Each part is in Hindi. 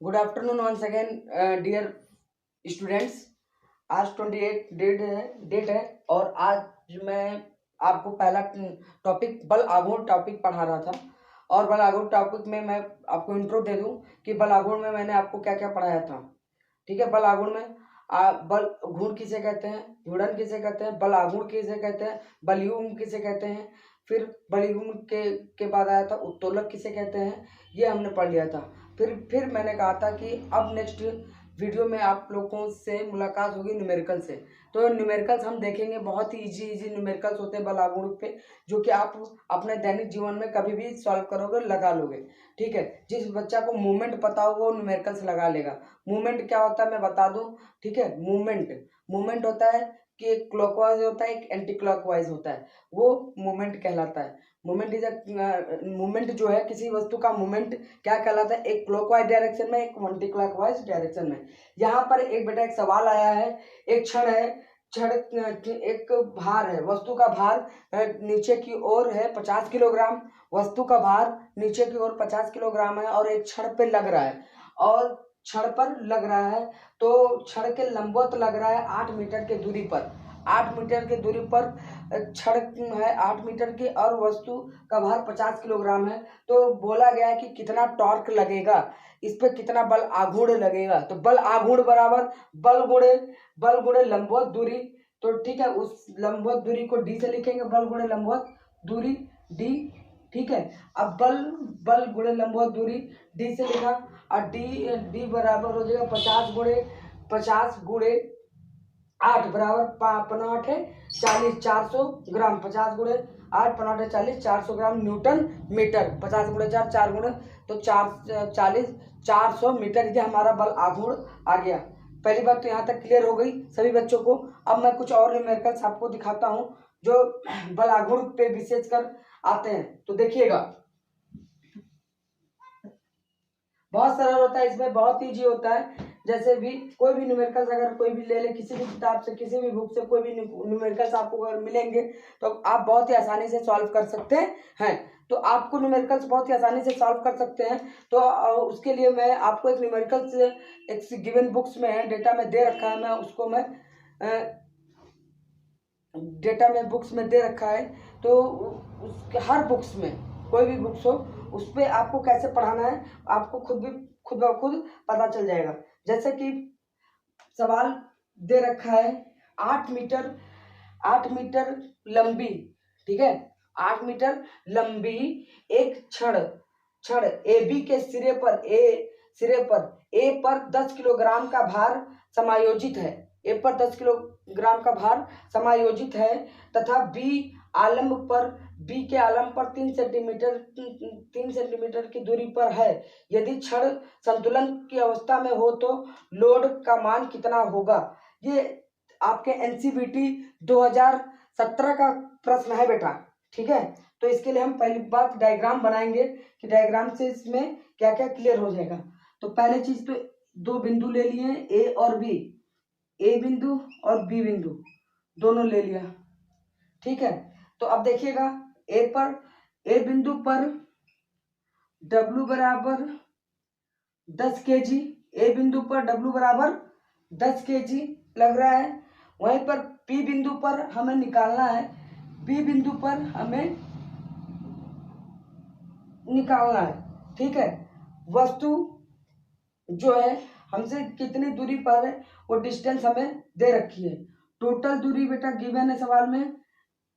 Good afternoon once again dear students. आज 28 डेट है और आज मैं आपको पहला टॉपिक बल आघूर्ण टॉपिक पढ़ा रहा था। और बल आघूर्ण टॉपिक में मैं आपको इंट्रो दे दूं कि बल आघूर्ण में मैंने आपको क्या क्या पढ़ाया था। ठीक है, बल आघूर्ण में बल घूर्ण किसे कहते हैं, घूर्णन किसे कहते हैं, बल आघूर्ण किसे कहते हैं, बलयुग्म किसे कहते हैं, फिर बलयुग्म के बाद आया था उत्तोलक किसे कहते हैं, ये हमने पढ़ लिया था। फिर मैंने कहा था कि अब नेक्स्ट वीडियो में आप लोगों से मुलाकात होगी न्यूमेरिकल से। तो न्यूमेरिकल्स हम देखेंगे, बहुत ही इजी न्यूमेरिकल्स होते हैं बल आघूर्ण पे, जो कि आप अपने दैनिक जीवन में कभी भी सॉल्व करोगे, लगा लोगे। ठीक है, जिस बच्चा को मूवमेंट पता हो वो न्यूमेरिकल्स लगा लेगा। मूवमेंट क्या होता है मैं बता दूं। ठीक है, मूवमेंट होता है कि एक क्लॉकवाइज होता है, एक एंटी क्लॉकवाइज होता है, वो मूवमेंट कहलाता है। मूवमेंट जो है किसी वस्तु का मूवमेंट क्या कहलाता है, एक क्लॉकवाइज डायरेक्शन में, एक एंटी क्लॉकवाइज डायरेक्शन में। यहाँ पर एक बेटा एक सवाल आया है, एक क्षण है, एक भार है, वस्तु का भार नीचे की ओर है 50 किलोग्राम, वस्तु का भार नीचे की ओर 50 किलोग्राम है और एक क्षण पे लग रहा है, और क्षण पर लग रहा है, तो क्षण के लंबवत लग रहा है 8 मीटर के दूरी पर। 8 मीटर की दूरी पर क्षण है 8 मीटर की और वस्तु का भार 50 किलोग्राम है। तो बोला गया है कि कितना टॉर्क लगेगा, इस पे कितना बल आघूर्ण लगेगा। तो बल आघूर्ण बराबर बल गुणे लंबवत दूरी। तो ठीक है, उस लंबवत दूरी को डी से लिखेंगे, बल गुणे लंबवत दूरी डी। ठीक है, अब बल गुणे लंबवत दूरी डी से लिखा, और डी बराबर हो जाएगा 50 गुणे 8 बराबर 5 है 40, 400 ग्राम। 50 गुणे 8 5 है 40, 400 ग्राम न्यूटन मीटर। 50 गुणे 4 4 गुणे तो 40 400 मीटर, ये हमारा बल आघूर्ण आ गया। पहली बात तो यहाँ तक क्लियर हो गई सभी बच्चों को। अब मैं कुछ और न्यूमेरिकल्स आपको दिखाता हूँ जो बल आघूर्ण पे विशेषकर आते हैं। तो देखिएगा, बहुत सरल होता है, इसमें बहुत इजी होता है। जैसे भी कोई भी न्यूमेरिकल्स अगर कोई भी ले ले, किसी भी किताब से, किसी भी बुक से कोई भी न्यूमेरिकल्स आपको अगर मिलेंगे तो आप बहुत ही आसानी से सॉल्व कर सकते हैं। तो आपको न्यूमेरिकल्स बहुत ही आसानी से सॉल्व कर सकते हैं। तो उसके लिए मैं आपको एक न्यूमेरिकल्स एक गिवन बुक्स में है, डेटा में दे रखा है, मैं उसको मैं डेटा में बुक्स में दे रखा है। तो उसके हर बुक्स में कोई भी बुक्स हो उस पर आपको कैसे पढ़ाना है आपको खुद ब खुद पता चल जाएगा। जैसे कि सवाल दे रखा है 8 मीटर लंबी, ठीक है, 8 मीटर लंबी एक क्षण ए बी के सिरे पर ए पर 10 किलोग्राम का भार समायोजित है। ए पर 10 किलोग्राम का भार समायोजित है तथा बी के आलम्ब पर 3 सेंटीमीटर की दूरी पर है। यदि क्षण संतुलन की अवस्था में हो तो लोड का मान कितना होगा। ये आपके एनसीईआरटी 2017 का प्रश्न है बेटा। ठीक है, तो इसके लिए हम पहली बात डायग्राम बनाएंगे कि डायग्राम से इसमें क्या क्या क्लियर हो जाएगा। तो पहले चीज तो दो बिंदु ले लिए ए और बी, ए बिंदु और बी बिंदु दोनों ले लिया। ठीक है, तो अब देखिएगा ए बिंदु पर W बराबर 10 kg, ए बिंदु पर W बराबर 10 kg लग रहा है। वहीं पर P बिंदु पर हमें निकालना है, P बिंदु पर हमें निकालना है। ठीक है, वस्तु जो है हमसे कितनी दूरी पर है वो डिस्टेंस हमें दे रखी है। टोटल दूरी बेटा गिवन है सवाल में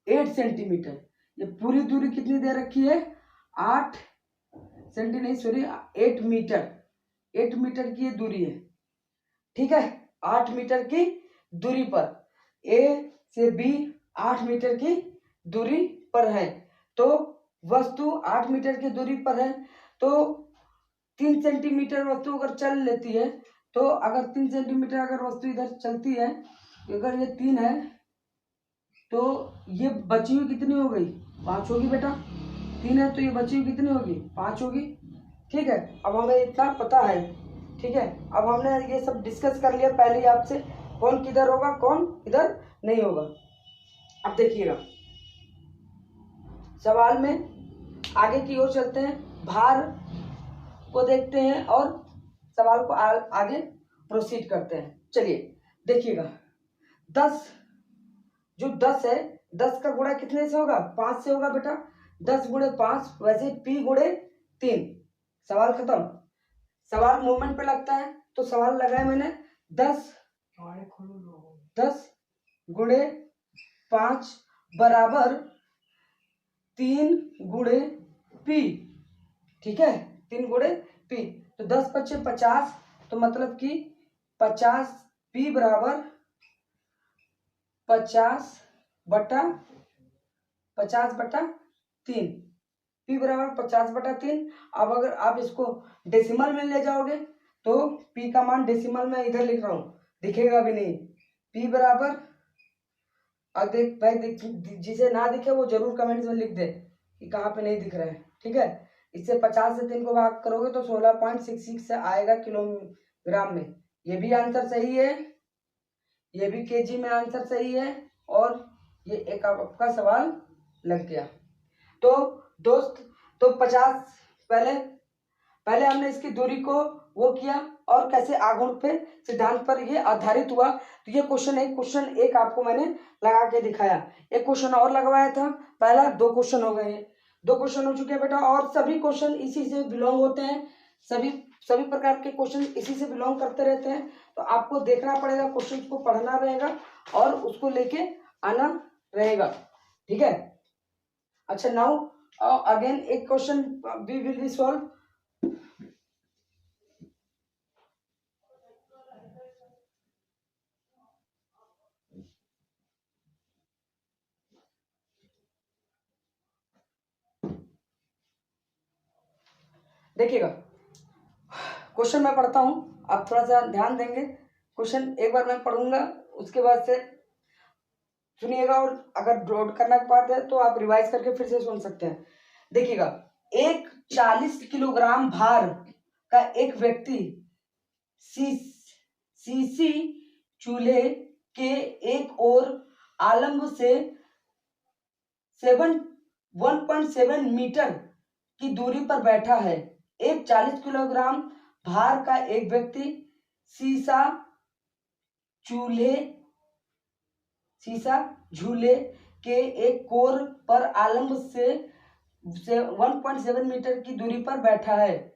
8 सेंटीमीटर। ये पूरी दूरी कितनी दे रखी है 8 मीटर। 8 मीटर की ये दूरी है। ठीक है, 8 मीटर की दूरी पर ए से बी 8 मीटर की दूरी पर है। तो वस्तु 8 मीटर की दूरी पर है, तो 3 सेंटीमीटर वस्तु अगर चल लेती है, तो अगर 3 सेंटीमीटर अगर वस्तु इधर चलती है, अगर ये 3 है तो ये बची हुई कितनी हो गई 5 होगी बेटा। 3 है तो ये बची हुई कितनी होगी 5 होगी। ठीक है, अब हमें इतना पता है। ठीक है, अब हमने ये सब डिस्कस कर लिया पहले ही आपसे, कौन किधर होगा कौन इधर नहीं होगा। अब देखिएगा सवाल में आगे की ओर चलते हैं। भार को देखते हैं और सवाल को आगे प्रोसीड करते हैं। चलिए देखिएगा, 10 जो 10 है, 10 का गुणा कितने से होगा? 5 से होगा बेटा। 10 गुणे 5, वैसे p गुणे 3। सवाल खत्म। सवाल मूवमेंट पे लगता है, तो सवाल लगाया मैंने 10 गुणे 5 बराबर 3 गुणे p। ठीक है, 3 गुणे p। तो 10 पच्चे 50, तो मतलब कि 50 p बराबर 50 बटा 3, p बराबर 50/3। अब अगर आप इसको डेसिमल में ले जाओगे तो p का मान डेसिमल में इधर लिख रहा हूं, दिखेगा भी नहीं। p बराबर, अब देख भाई, जिसे ना दिखे वो जरूर कमेंट्स में लिख दे कि कहाँ पे नहीं दिख रहा है। ठीक है, इससे 50 से 3 को भाग करोगे तो 16.66 से आएगा किलोग्राम में। ये भी आंसर सही है, ये भी केजी में आंसर सही है, और ये एक आपका सवाल लग गया। तो दोस्त, तो 50 पहले हमने इसकी दूरी को वो किया और कैसे आघूर्ण पे सिद्धांत पर ये आधारित हुआ। तो ये क्वेश्चन एक आपको मैंने लगा के दिखाया। एक क्वेश्चन और लगवाया था, पहला 2 क्वेश्चन हो गए हैं, 2 क्वेश्चन हो चुके हैं बेटा, और सभी क्वेश्चन इसी से बिलोंग होते हैं। सभी प्रकार के क्वेश्चन इसी से बिलोंग करते रहते हैं। तो आपको देखना पड़ेगा, क्वेश्चन को पढ़ना रहेगा और उसको लेके आना रहेगा। ठीक है, अच्छा, नाउ अगेन एक question we will be solve. देखिएगा, क्वेश्चन मैं पढ़ता हूं, आप थोड़ा सा ध्यान देंगे। क्वेश्चन एक बार मैं पढ़ूंगा, उसके बाद से सुनिएगा, और अगर नोट करना की बात है तो आप रिवाइज करके फिर से सुन सकते हैं। देखिएगा, एक 40 किलोग्राम भार का एक व्यक्ति सीसी चूल्हे के एक ओर आलम्ब से 1.7 मीटर की दूरी पर बैठा है। एक 40 किलोग्राम भार का एक व्यक्ति सीसा झूले के एक कोर पर आलम्ब से 1.7 मीटर की दूरी पर बैठा है।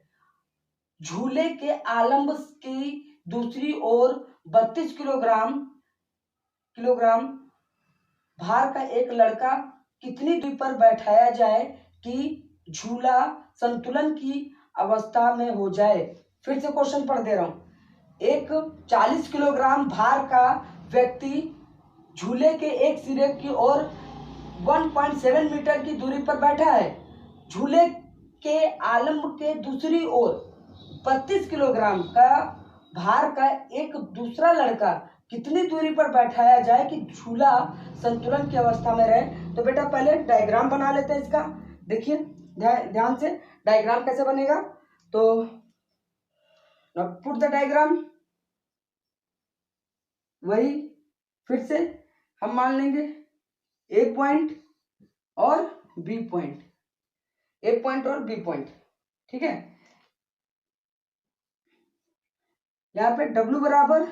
झूले के आलम्ब की दूसरी ओर 32 किलोग्राम भार का एक लड़का कितनी दूरी पर बैठाया जाए कि झूला संतुलन की अवस्था में हो जाए। फिर से क्वेश्चन पढ़ दे रहा हूं। एक 40 किलोग्राम भार का व्यक्ति झूले के एक सिरे की ओर 1.7 मीटर की दूरी पर बैठा है। झूले के आलम्ब के दूसरी ओर 32 किलोग्राम का भार का एक दूसरा लड़का कितनी दूरी पर बैठाया जाए कि झूला संतुलन की अवस्था में रहे। तो बेटा पहले डायग्राम बना लेते हैं इसका। देखिए ध्यान से, डायग्राम कैसे बनेगा। तो पुट द डायग्राम, वही फिर से हम मान लेंगे ए पॉइंट और बी पॉइंट, ए पॉइंट और बी पॉइंट। ठीक है, यहाँ पे W बराबर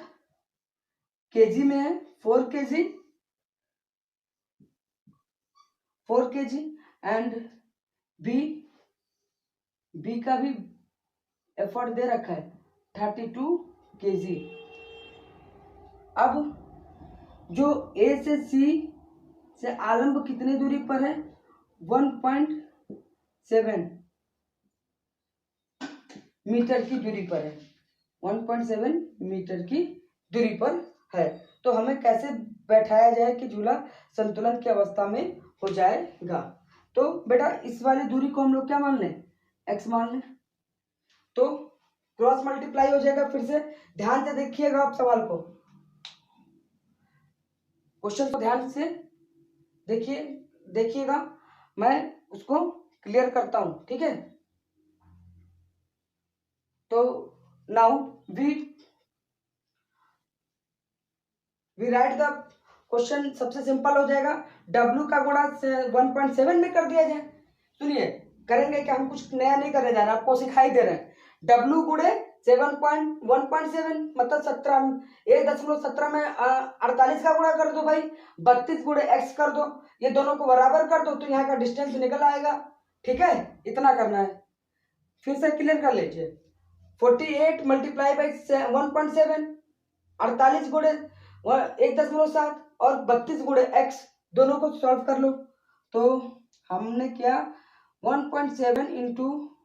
केजी में है, 4 केजी एंड बी का भी एफर्ट दे रखा है 32 केजी। अब जो ए से सी से आलम्ब कितनी दूरी पर है? 1.7 मीटर की दूरी पर है, 1.7 मीटर की दूरी पर है। तो हमें कैसे बैठाया जाए कि झूला संतुलन की अवस्था में हो जाएगा। तो बेटा इस वाली दूरी को हम लोग क्या मान लें? x मान लें। तो क्रॉस मल्टीप्लाई हो जाएगा। फिर से ध्यान से देखिएगा आप सवाल को, क्वेश्चन को ध्यान से देखिएगा, मैं उसको क्लियर करता हूं। ठीक है, तो now we write the question. सबसे सिंपल हो जाएगा, W का गुणा 1.7 में कर दिया जाए। सुनिए, करेंगे कि हम कुछ नया नहीं करने जा रहे हैं, आपको सिखाई दे रहे हैं। W गुणे 7.1.7 मतलब 17, 1.17 में 48 का गुणा कर दो भाई, 32 गुणे x कर दो, ये दोनों को बराबर कर दो तो यहाँ का डिस्टेंस निकल आएगा। ठीक है, इतना करना है। फिर से क्लियर कर लीजिए। 48 मल्टीप्लाई बाई 1.7, 48 गुणे 1.7 और 32 गुणे x, दोनों को सॉल्व कर लो। तो हमने किया 1.7 into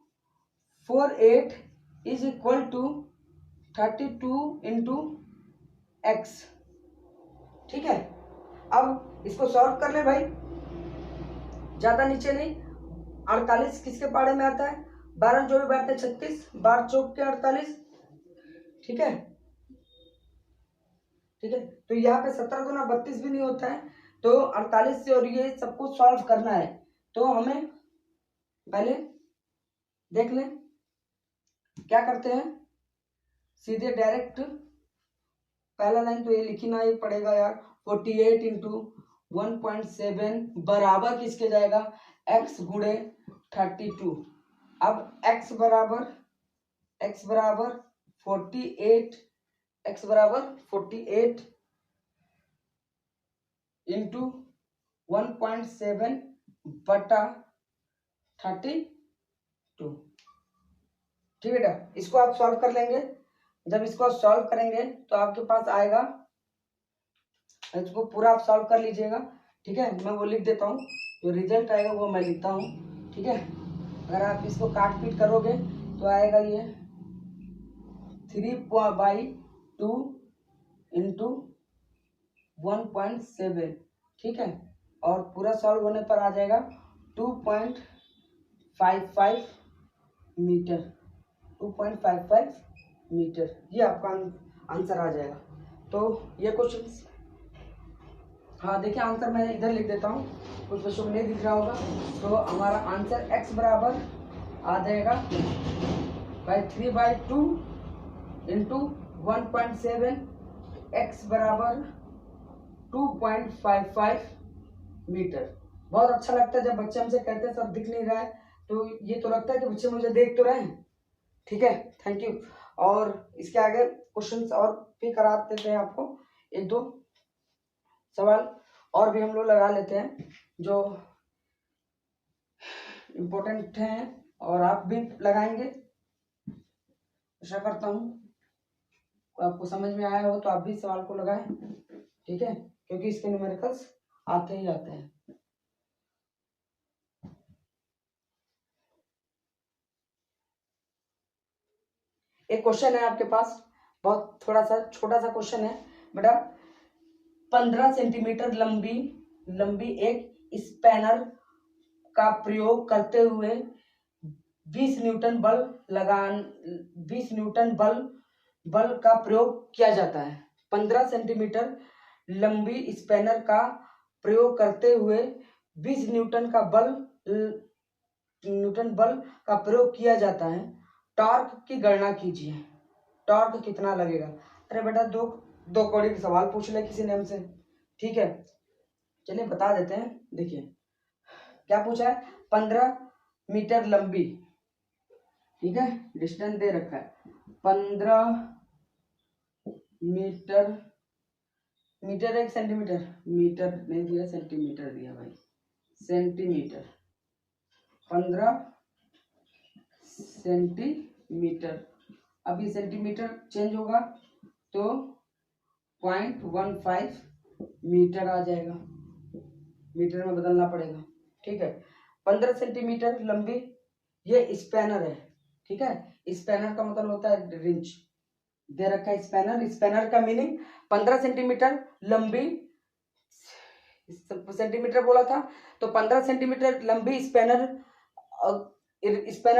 48 is equal to 32 into X. ठीक है, अब इसको सॉल्व कर ले भाई, ज्यादा नीचे नहीं। 48 किसके पाड़े में आता है, 12 जो भी बैठते हैं 36, 12 चौक के 48। ठीक है, ठीक है, तो यहाँ पे 17 गुना 32 भी नहीं होता है, तो 48 से और ये सब कुछ सॉल्व करना है। तो हमें पहले देख लें क्या करते हैं, सीधे डायरेक्ट पहला लाइन तो ये लिखना ही पड़ेगा यार। 48 इंटू 1.7 बराबर किसके जाएगा, x गुणे 32। अब x बराबर 48, x बराबर 48 इंटू 1.7 बटा 32। ठीक है बेटा, इसको आप सॉल्व कर लेंगे। जब इसको सॉल्व करेंगे तो आपके पास आएगा, इसको पूरा आप सॉल्व कर लीजिएगा। ठीक है, मैं वो लिख देता हूँ, जो रिजल्ट आएगा वो मैं लिखता हूँ। ठीक है, अगर आप इसको काट पीट करोगे तो आएगा ये 3/2 इंटू 1.7। ठीक है, और पूरा सॉल्व होने पर आ जाएगा 2.55 मीटर, 2.55 मीटर, ये आपका आंसर आ जाएगा। तो ये क्वेश्चन, हाँ देखिए आंसर मैं इधर लिख देता हूँ, कुछ बच्चों को नहीं दिख रहा होगा। तो हमारा आंसर x बराबर आ जाएगा बाई 3/2 इंटू 1.7, x बराबर 2.55 मीटर। बहुत अच्छा लगता है जब बच्चे हमसे कहते हैं सर दिख नहीं रहा है, तो ये तो लगता है कि बच्चे मुझे देख तो रहे हैं। ठीक है, थैंक यू। और इसके आगे क्वेश्चंस और भी करा देते हैं आपको, एक दो सवाल और भी हम लोग लगा लेते हैं जो इम्पोर्टेंट हैं, और आप भी लगाएंगे, आशा करता हूँ आपको समझ में आया हो तो आप भी सवाल को लगाएं। ठीक है, क्योंकि इसके न्यूमेरिकल्स आते ही आते हैं। एक क्वेश्चन है आपके पास, बहुत थोड़ा सा छोटा सा क्वेश्चन है बेटा। 15 सेंटीमीटर लंबी एक स्पैनर का प्रयोग करते हुए 20 न्यूटन बल का प्रयोग किया जाता है। 15 सेंटीमीटर लंबी स्पैनर का प्रयोग करते हुए 20 न्यूटन बल का प्रयोग किया जाता है। टॉर्क की गणना कीजिए, टॉर्क कितना लगेगा। अरे बेटा दो कौड़ी का सवाल पूछ ले किसी ने हमसे। ठीक है, चलिए बता देते हैं। देखिए क्या पूछा है, 15 मीटर लंबी, ठीक है, डिस्टेंस दे रखा है 15 मीटर, मीटर एक सेंटीमीटर, मीटर नहीं दिया सेंटीमीटर दिया भाई, सेंटीमीटर, 15 सेंटीमीटर। अभी सेंटीमीटर चेंज होगा तो 0.15 मीटर आ जाएगा, मीटर में बदलना पड़ेगा। ठीक है, 15 सेंटीमीटर लंबी ये स्पैनर है। ठीक है, स्पैनर का मतलब होता है रिंच, दे रखा है स्पैनर। स्पैनर का मीनिंग 15 सेंटीमीटर लंबी, सेंटीमीटर बोला था तो 15 सेंटीमीटर लंबी स्पैनर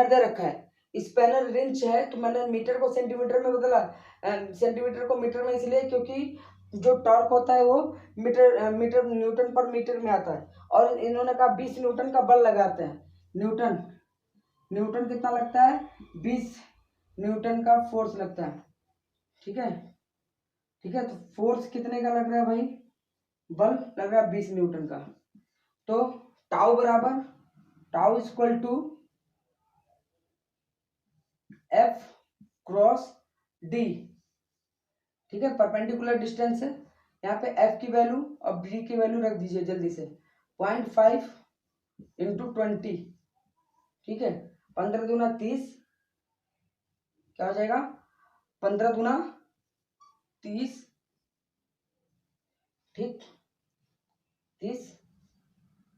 दे रखा है। स्पैनर रिंच है तो मैंने मीटर को सेंटीमीटर में बदला, सेंटीमीटर को मीटर में इसलिए क्योंकि जो टॉर्क होता है वो मीटर न्यूटन पर मीटर में आता है, और इन्होंने कहा 20 न्यूटन का बल लगाते हैं। न्यूटन कितना लगता है, 20 न्यूटन का फोर्स लगता है। ठीक है, ठीक है, तो फोर्स कितने का लग रहा है भाई, बल लग रहा है 20 न्यूटन का। तो tau equal to F cross D, ठीक है, परपेंडिकुलर डिस्टेंस है। यहाँ पे F की वैल्यू और D की वैल्यू रख दीजिए जल्दी से, 0.5 इंटू 20, ठीक है, 15 दूना 30, क्या हो जाएगा, 15 दूना 30, ठीक, 30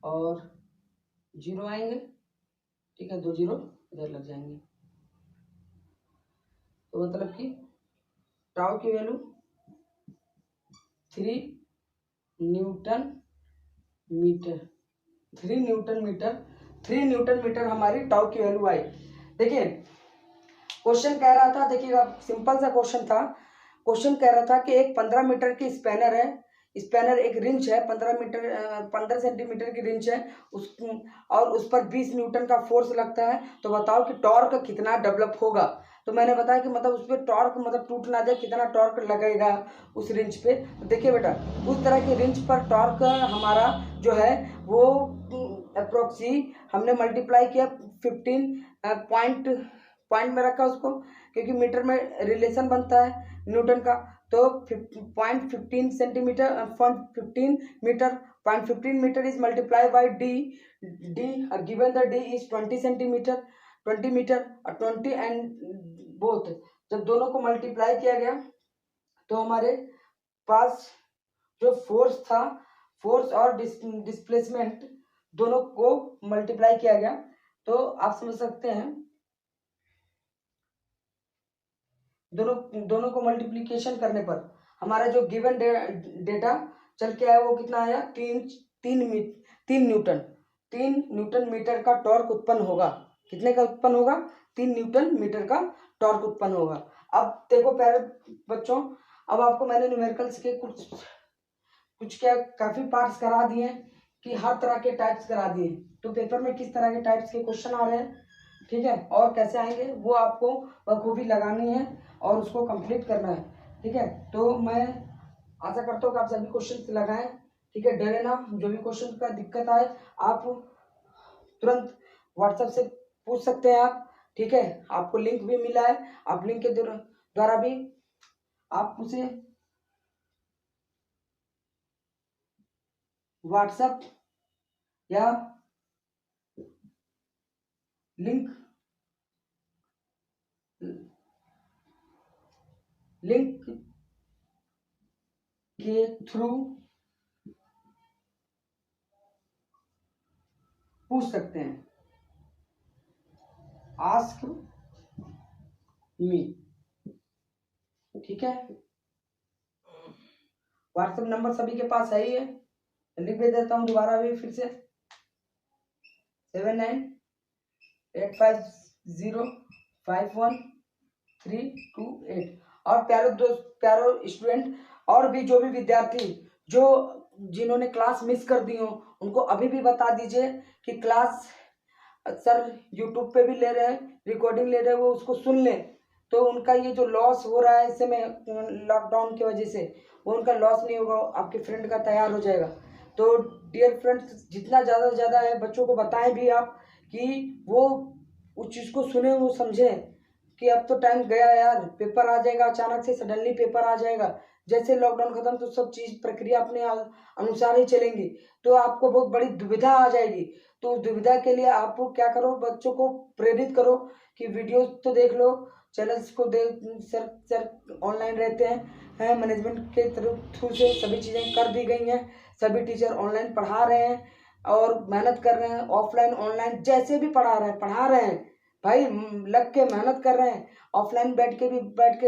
और 0 आएंगे, ठीक है, 2 0 इधर लग जाएंगे। तो मतलब कि टाउ की value 3 newton metre, 3 newton metre, 3 newton metre हमारी टाउ की वैल्यू आई। देखिए क्वेश्चन कह रहा था, देखिएगा सिंपल सा क्वेश्चन था। क्वेश्चन कह रहा था कि एक 15 मीटर की स्पैनर है, स्पैनर एक रिंच है, 15 सेंटीमीटर की रिंच है और उस पर 20 न्यूटन का फोर्स लगता है, तो बताओ कि टॉर्क कितना डेवलप होगा। तो मैंने बताया कि मतलब उस पर टॉर्क मतलब टूट ना जाए, कितना टॉर्क लगेगा उस रिंच पे। तो देखिए बेटा, उस तरह की रिंच पर टॉर्क हमारा जो है वो अप्रोक्सी हमने मल्टीप्लाई किया 15 पॉइंट में रखा उसको, क्योंकि मीटर में रिलेशन बनता है न्यूटन का। तो 0.15 centimetre 0.15 metre, 0.15 metre is multiply by D, given the D is 20 centimetre, 20 metre और 20 एंड बोथ, जब दोनों को मल्टीप्लाई किया गया तो हमारे पास जो फोर्स था, फोर्स और डिस्प्लेसमेंट दोनों को मल्टीप्लाई किया गया। तो आप समझ सकते हैं दोनों को मल्टीप्लिकेशन करने पर हमारा जो गिवन डेटा चल के आया वो कितना आया, 3 न्यूटन मीटर का टॉर्क उत्पन्न होगा। कितने का उत्पन्न होगा, 3 न्यूटन मीटर का टॉर्क उत्पन्न होगा। अब देखो प्यारे बच्चों, अब आपको मैंने न्यूमेरिकल्स के कुछ क्या काफी पार्ट्स करा दिए कि हर तरह के टाइप्स करा दिए, तो पेपर में किस तरह के टाइप्स के क्वेश्चन आ रहे हैं, ठीक है, और कैसे आएंगे वो आपको बखूबी लगानी है और उसको कंप्लीट करना है, ठीक है। तो मैं आशा करता हूँ कि आप सभी क्वेश्चन लगाएं, ठीक है, डरे ना, जो भी क्वेश्चन का दिक्कत आए आप तुरंत व्हाट्सएप से पूछ सकते हैं आप, ठीक है, आपको लिंक भी मिला है, आप लिंक के द्वारा भी आप उसे व्हाट्सएप या लिंक के थ्रू पूछ सकते हैं, आस्क मी, ठीक है। व्हाट्सएप नंबर सभी के पास है ही है, लिख भी देता हूँ दोबारा भी फिर से, 7985051328। और प्यारे दोस्त, प्यारो स्टूडेंट, और भी जो भी विद्यार्थी जो जिन्होंने क्लास मिस कर दी हो उनको अभी भी बता दीजिए कि क्लास सर यूट्यूब पे भी ले रहे हैं, रिकॉर्डिंग ले रहे हैं, वो उसको सुन लें, तो उनका ये जो लॉस हो रहा है इस समय लॉकडाउन की वजह से, वो उनका लॉस नहीं होगा, आपके फ्रेंड का तैयार हो जाएगा। तो डियर फ्रेंड्स, जितना ज़्यादा से ज़्यादा है बच्चों को बताएं भी आप कि वो उस चीज़ को सुने, वो समझें कि अब तो टाइम गया यार, पेपर आ जाएगा अचानक से, सडनली पेपर आ जाएगा, जैसे लॉकडाउन खत्म तो सब चीज़ प्रक्रिया अपने अनुसार ही चलेंगी, तो आपको बहुत बड़ी दुविधा आ जाएगी। तो उस दुविधा के लिए आप क्या करो, बच्चों को प्रेरित करो कि वीडियो तो देख लो, चैनल्स को देख, सर ऑनलाइन रहते हैं मैनेजमेंट के थ्रू से सभी चीज़ें कर दी गई हैं, सभी टीचर ऑनलाइन पढ़ा रहे हैं और मेहनत कर रहे हैं, ऑफलाइन ऑनलाइन जैसे भी पढ़ा रहे हैं भाई, लग के मेहनत कर रहे हैं। ऑफलाइन बैठ के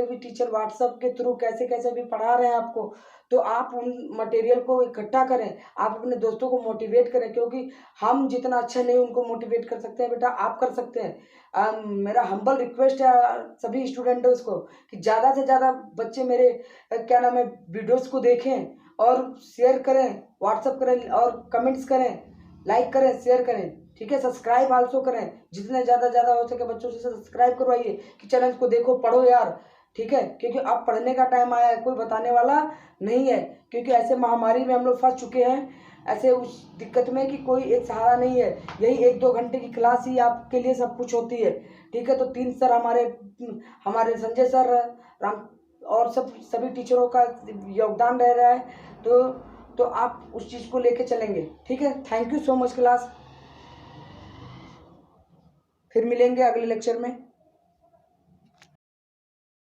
भी टीचर व्हाट्सएप के थ्रू कैसे कैसे भी पढ़ा रहे हैं आपको, तो आप उन मटेरियल को इकट्ठा करें, आप अपने दोस्तों को मोटिवेट करें, क्योंकि हम जितना अच्छा नहीं उनको मोटिवेट कर सकते हैं बेटा, आप कर सकते हैं। मेरा हम्बल रिक्वेस्ट है सभी स्टूडेंट्स को कि ज़्यादा से ज़्यादा बच्चे मेरे क्या नाम है वीडियोस को देखें और शेयर करें, व्हाट्सएप करें और कमेंट्स करें, लाइक करें, शेयर करें, ठीक है, सब्सक्राइब आल्सो करें, जितने ज़्यादा हो सके बच्चों से सब्सक्राइब करवाइए कि चैनल को देखो, पढ़ो यार, ठीक है, क्योंकि अब पढ़ने का टाइम आया है, कोई बताने वाला नहीं है, क्योंकि ऐसे महामारी में हम लोग फंस चुके हैं ऐसे उस दिक्कत में कि कोई एक सहारा नहीं है। यही 1-2 घंटे की क्लास ही आपके लिए सब कुछ होती है। ठीक है, तो 3 सर हमारे संजय सर, राम और सभी टीचरों का योगदान रह रहा है। तो आप उस चीज़ को लेके चलेंगे। ठीक है, thank you so much class. फिर मिलेंगे अगले लेक्चर में।